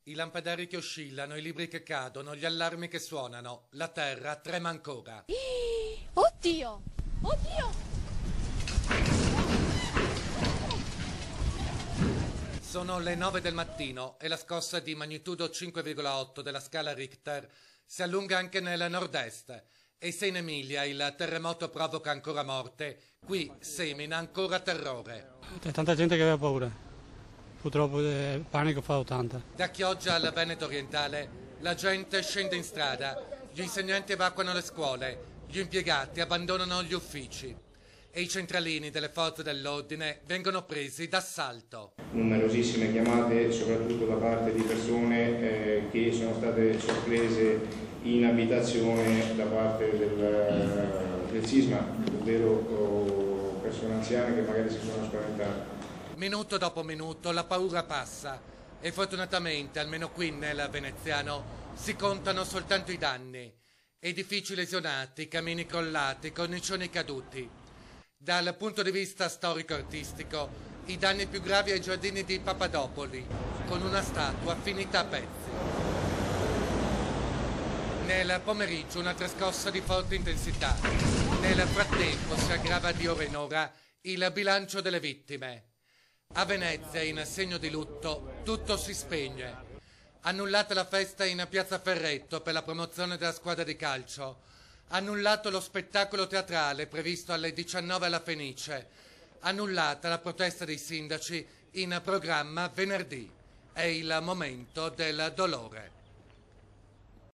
I lampadari che oscillano, i libri che cadono, gli allarmi che suonano, la terra trema ancora. Oddio! Oddio! Sono le 9 del mattino e la scossa di magnitudo 5,8 della scala Richter si allunga anche nel nord-est e se in Emilia il terremoto provoca ancora morte, qui semina ancora terrore. C'è tanta gente che aveva paura, purtroppo il panico fa 80. Da Chioggia al Veneto orientale la gente scende in strada, gli insegnanti evacuano le scuole, gli impiegati abbandonano gli uffici e i centralini delle forze dell'ordine vengono presi d'assalto. Numerosissime chiamate, soprattutto da parte di persone che sono state sorprese in abitazione da parte del sisma, ovvero persone anziane che magari si sono spaventate. Minuto dopo minuto la paura passa e fortunatamente, almeno qui nel veneziano, si contano soltanto i danni. Edifici lesionati, camini crollati, cornicioni caduti. Dal punto di vista storico-artistico, i danni più gravi ai giardini di Papadopoli, con una statua finita a pezzi. Nel pomeriggio un'altra scossa di forte intensità. Nel frattempo si aggrava di ora in ora il bilancio delle vittime. A Venezia, in segno di lutto, tutto si spegne. Annullata la festa in Piazza Ferretto per la promozione della squadra di calcio. Annullato lo spettacolo teatrale previsto alle 19 alla Fenice. Annullata la protesta dei sindaci in programma venerdì. È il momento del dolore.